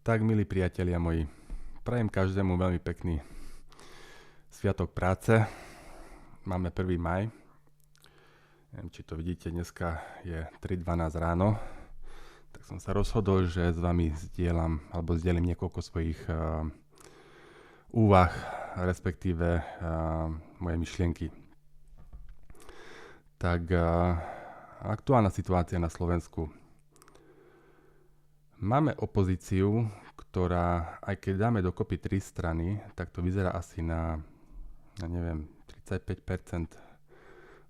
Tak, milí priatelia moji, prajem každému veľmi pekný sviatok práce. Máme 1. maj. Neviem, či to vidíte, dneska je 3:12 ráno. Tak som sa rozhodol, že s vami zdieľam niekoľko svojich úvah, respektíve moje myšlienky. Tak aktuálna situácia na Slovensku. Máme opozíciu, ktorá, aj keď dáme dokopy 3 strany, tak to vyzerá asi na 35%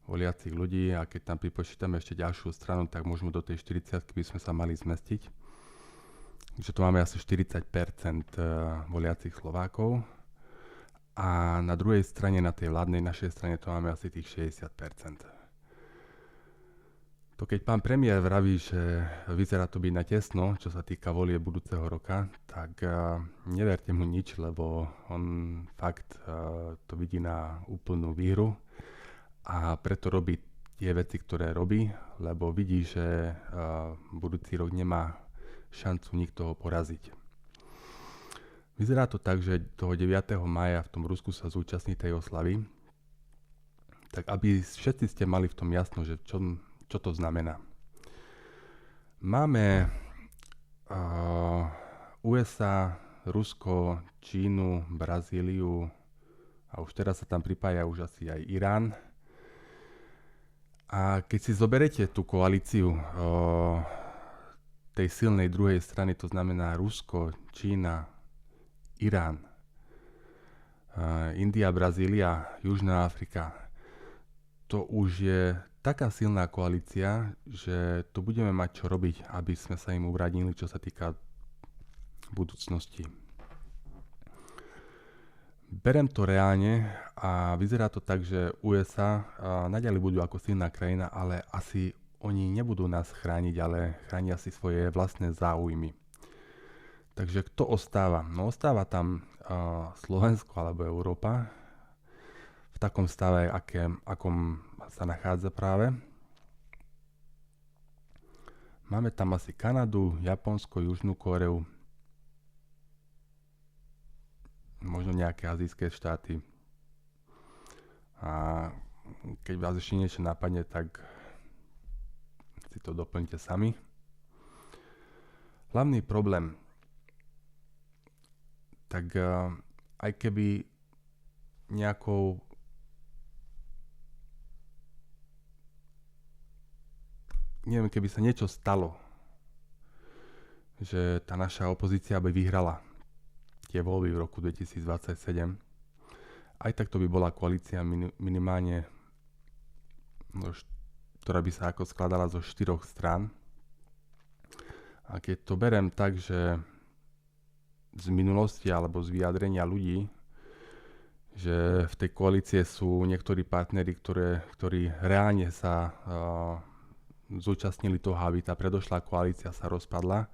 voliacich ľudí, a keď tam pripočítame ešte ďalšiu stranu, tak môžeme do tej 40 by sme sa mali zmestiť. Takže tu máme asi 40% voliacich Slovákov a na druhej strane, na tej vládnej našej strane, to máme asi tých 60%. To keď pán premiér vraví, že vyzerá to byť na tesno, čo sa týka volie budúceho roka, tak neverte mu nič, lebo on fakt to vidí na úplnú výhru a preto robí tie veci, ktoré robí, lebo vidí, že budúci rok nemá šancu nikto ho poraziť. Vyzerá to tak, že toho 9. mája v tom Rusku sa zúčastní tej oslavy, tak aby všetci ste mali v tom jasno, že čo to znamená. Máme USA, Rusko, Čínu, Brazíliu a už teraz sa tam pripája už asi aj Irán. A keď si zoberete tú koalíciu tej silnej druhej strany, to znamená Rusko, Čína, Irán, India, Brazília, Južná Afrika, to už je taká silná koalícia, že tu budeme mať čo robiť, aby sme sa im ubranili, čo sa týka budúcnosti. Berem to reálne a vyzerá to tak, že USA naďalej budú ako silná krajina, ale asi oni nebudú nás chrániť, ale chránia si svoje vlastné záujmy. Takže kto ostáva? No ostáva tam Slovensko alebo Európa v takom stave, akom sa nachádza práve. Máme tam asi Kanadu, Japonsko, Južnú Kóreu, možno nejaké azijské štáty. A keď vás ešte niečo napadne, tak si to doplňte sami. Hlavný problém, tak aj keby keby sa niečo stalo, že tá naša opozícia by vyhrala tie voľby v roku 2027, aj tak to by bola koalícia minimálne, ktorá by sa ako skladala zo 4 strán. A keď to berem tak, že z minulosti alebo z vyjadrenia ľudí, že v tej koalície sú niektorí partneri, ktorí reálne sa zúčastnili toho, aby tá predošlá koalícia sa rozpadla,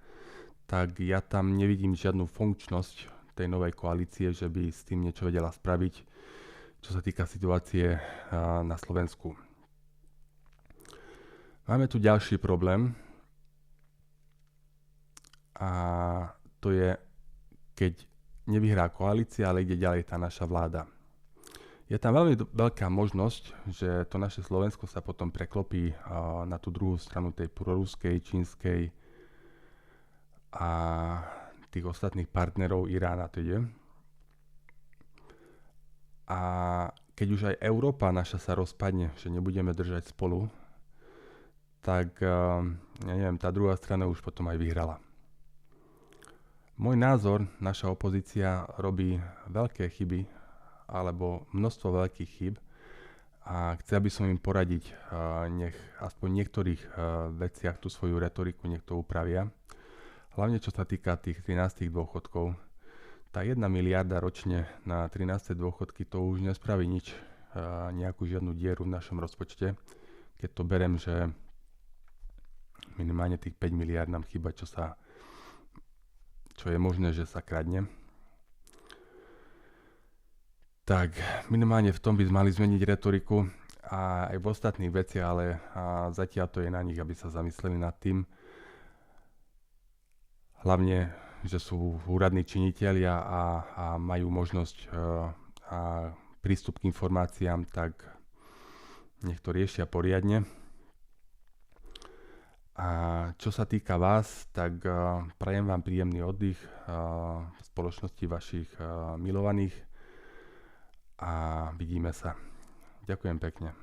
tak ja tam nevidím žiadnu funkčnosť tej novej koalície, že by s tým niečo vedela spraviť, čo sa týka situácie na Slovensku. Máme tu ďalší problém a to je, keď nevyhrá koalícia, ale ide ďalej tá naša vláda. Je tam veľmi veľká možnosť, že to naše Slovensko sa potom preklopí na tú druhú stranu tej proruskej, čínskej a tých ostatných partnerov Irána teda. A keď už aj Európa naša sa rozpadne, že nebudeme držať spolu, tak tá druhá strana už potom aj vyhrala. Môj názor, naša opozícia robí veľké chyby, alebo množstvo veľkých chýb a chcel by som im poradiť, nech aspoň v niektorých veciach tú svoju retoriku nech to upravia. Hlavne čo sa týka tých 13 dôchodkov. Tá 1 miliarda ročne na 13 dôchodky to už nespraví nič, nejakú žiadnu dieru v našom rozpočte. Keď to berem, že minimálne tých 5 miliard nám chýba, čo je možné, že sa kradne. Tak minimálne v tom by mali zmeniť retoriku a aj v ostatných veciach, ale zatiaľ to je na nich, aby sa zamysleli nad tým. Hlavne že sú úradní činitelia a majú možnosť a prístup k informáciám, tak nech to riešia poriadne. A čo sa týka vás, tak prajem vám príjemný oddych v spoločnosti vašich milovaných a vidíme sa. Ďakujem pekne.